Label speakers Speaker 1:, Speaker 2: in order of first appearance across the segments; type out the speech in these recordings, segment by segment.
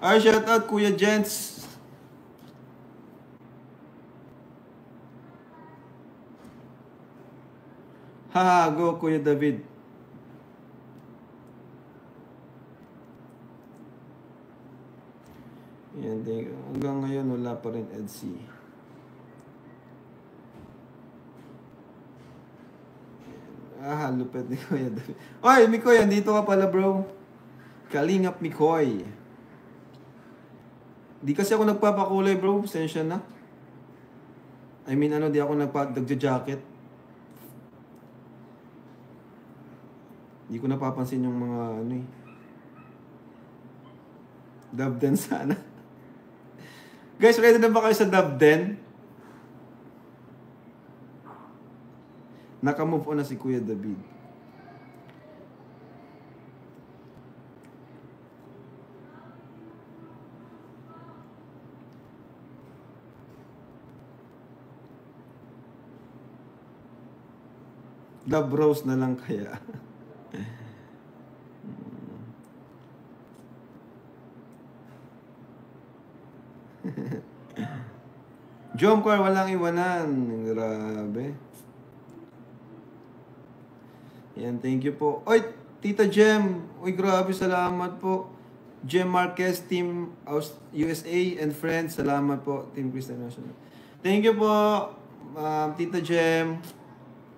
Speaker 1: Ay, shout out Kuya Jens. Haha, go Kuya David. Yan, hanggang ngayon wala pa rin EDC. Ah, lupet ni Kuya David. Oy, Mikoy, andito ka pala bro. Kalingap Mikoy. Di kasi ako nagpapakulay bro, pasensya na. I mean di ako nagja-jacket. Di ko napapansin yung mga Dub Den sana. Guys, ready na ba kayo sa Dub Den? Naka-move on na si Kuya David. Dub Rose na lang kaya. Jomcar, walang iwanan. Grabe. Yan, thank you po. Oy, Tita Jem. Uy, grabe, salamat po. Jem Marquez, Team USA and Friends. Salamat po, Team Christian National. Thank you po, Tita Jem.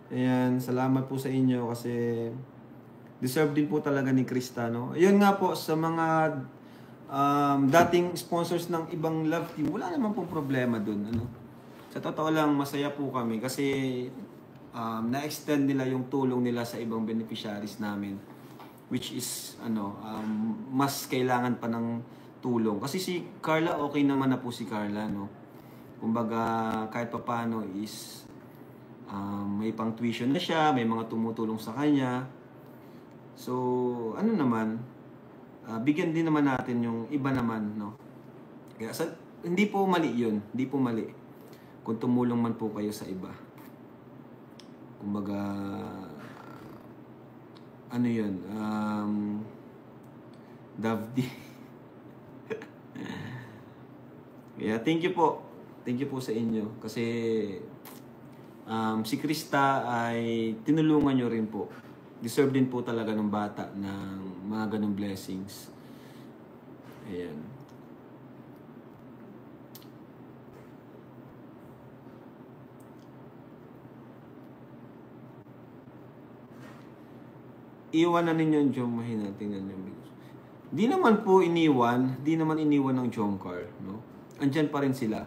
Speaker 1: Ayan, salamat po sa inyo kasi deserve din po talaga ni Krista, no? Ayun nga po, sa mga dating sponsors ng ibang love team, wala naman pong problema dun, Sa totoo lang, masaya po kami kasi na-extend nila yung tulong nila sa ibang beneficiaries namin, which is mas kailangan pa ng tulong kasi si Carla, okay naman na po si Carla, no? Kumbaga kahit pa paano is may pang tuition na siya, may mga tumutulong sa kanya. So naman, bigyan din naman natin yung iba naman, no? Kaya hindi po mali yun, hindi po mali kung tumulong man po kayo sa iba. Kumbaga yun, Davdi. Yeah, thank you po sa inyo kasi si Krista ay tinulungan nyo rin po. Deserve din po talaga ng bata ng mga ganong blessings. Ayan. Iwan na ninyo yung Jom, mahina. Tingnan nyo. Di naman po iniwan. Di naman iniwan ng Jomcar, no? Andyan pa rin sila.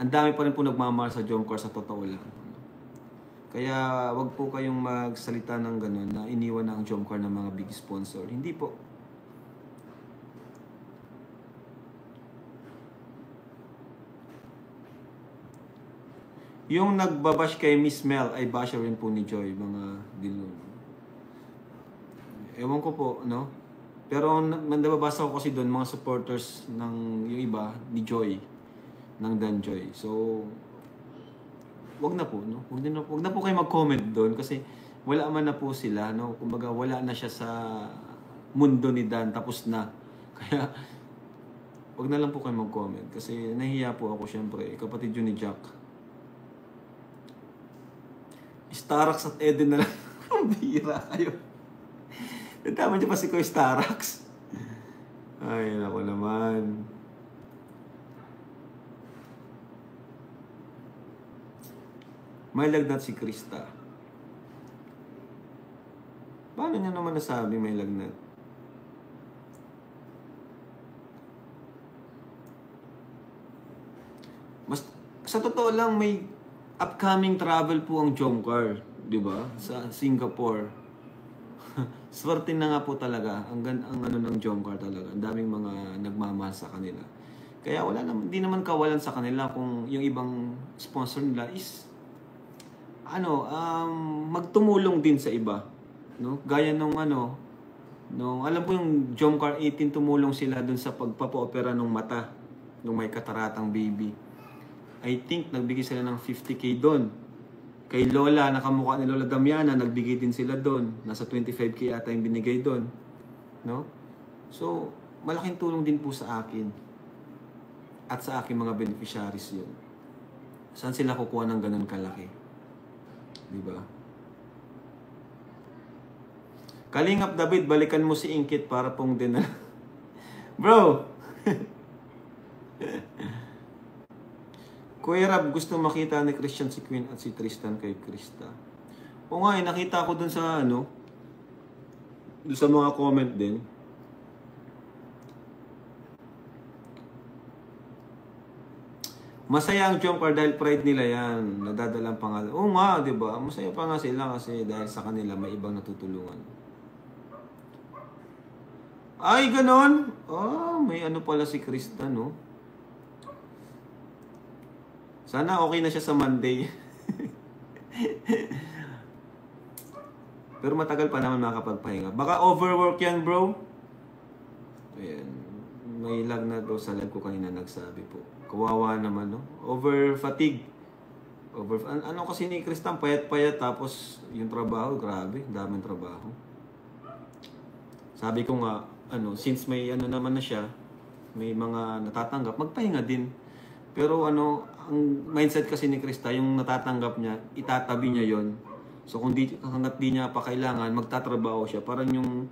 Speaker 1: Ang dami pa rin po nagmamahal sa Jomcar, sa totoo lang. Kaya wag po kayong magsalita ng gano'n na iniwan na ang Jomcar ng mga big sponsor. Hindi po. Yung nagbabash kay Miss Mel ay basher rin po ni Joy, mga dilun. Ewan ko po, no? Pero nababasa ko kasi doon mga supporters ng yung iba ni Joy, ng Danjoy. So wag na po, no? Wag na po kayo mag-comment doon kasi wala man na po sila, no? Kumbaga wala na siya sa mundo ni Dan, tapos na. Kaya wag na lang po kayo mag-comment kasi nahiya po ako, syempre, kapatid yun ni Jack. Starax at Eden na lang. Bira kayo. Tama niyo pa si Koy Starax. Ay, nako naman. May lagnat si Krista. Paano niya naman nasabi may lagnat? Sa totoo lang, may upcoming travel po ang Jomcar, di ba? Sa Singapore. Swerte na nga po talaga. Ang ng Jomcar talaga. Ang daming mga nagmamahal sa kanila. Kaya hindi naman kawalan sa kanila kung yung ibang sponsor nila is magtumulong din sa iba, no? Gaya nung alam po yung Jomcar 18, tumulong sila dun sa pagpapa-opera ng mata nung may kataratang baby. I think nagbigay sila ng 50K doon. Kay Lola, nakamukha ni Lola Damiana, nagbigay din sila doon. Nasa 25K ata yung binigay doon, no? So malaking tulong din po sa akin at sa aking mga beneficiaries yun. Saan sila kukuha ng ganun kalaki? Diba? Kalingap David, balikan mo si Ingkit para pong din. Bro! Kuya Rab, gusto makita ni Christian si Queen at si Tristan kay Krista. O nga, nakita ko dun sa dun sa mga comment din. Masaya ang Jomcar dahil pride nila yan. Nadadalang pangalan. Oo nga, di ba? Masaya pa nga sila kasi dahil sa kanila may ibang natutulungan. Ay, ganon? May pala si Krista, no? Sana okay na siya sa Monday. Pero matagal pa naman makakapagpahinga. Baka overwork yan, bro. Ayan. May lag na daw sa live ko kanina nagsabi po. Kawawa naman, no? Over fatigue. Ano kasi ni Kristan, payat-payat. Tapos yung trabaho, grabe. Daming trabaho. Sabi ko nga, since may naman na siya, may mga natatanggap, magpahinga din. Pero ang mindset kasi ni Krista, yung natatanggap niya, itatabi niya yon. So kung hanggat di niya pa kailangan, magtatrabaho siya. Parang yung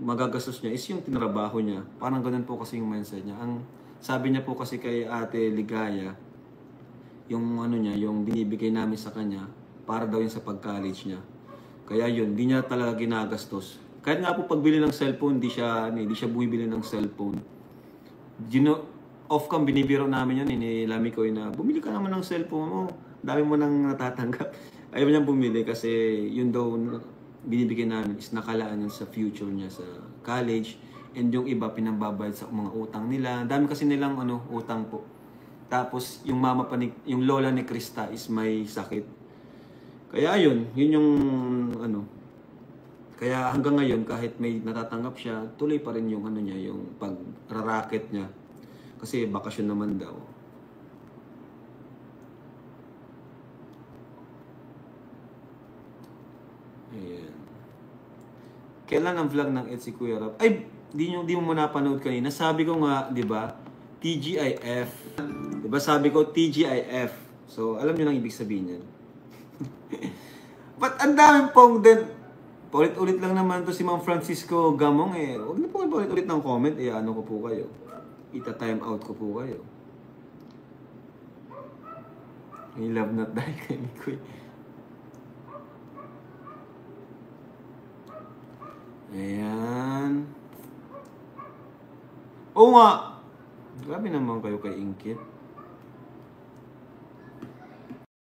Speaker 1: magagastos niya is yung tinrabaho niya. Parang ganun po kasi yung mindset niya. Ang sabi niya po kasi kay Ate Ligaya, yung yung binibigay namin sa kanya, para daw yun sa pag-college niya. Kaya yun, di niya talaga ginagastos. Kahit nga po pagbili ng cellphone, di siya bumibili ng cellphone. Off-cam, binibiro namin yan, ni Lami ko na, bumili ka naman ng cellphone mo, dami mo nang natatanggap. Ayaw niya bumili kasi yun daw binibigyan namin is nakalaan yun sa future niya sa college, and yung iba pinambabayad sa mga utang nila. Dami kasi nilang utang po. Tapos yung yung lola ni Krista is may sakit. Kaya yun yung kaya hanggang ngayon kahit may natatanggap siya, tuloy pa rin yung niya, yung pag-racket niya. Kasi bakasyon naman daw. Ayan. Kailan ang vlog ng Etsy Kuya Rab? Ay, di mo napanood kanina. Sabi ko nga, di ba? TGIF. Di ba sabi ko TGIF. So, alam niyo lang ibig sabihin yan. But ang daming pong din. Paulit-ulit lang naman to si Ma'am Francisco Gamong eh. Huwag na po paulit-ulit ng comment. Ko po kayo. Ita-time out ko po kayo. I love not dahil kay Mikoy. Ayan. Oo nga. Grabe naman kayo kay Ingkit.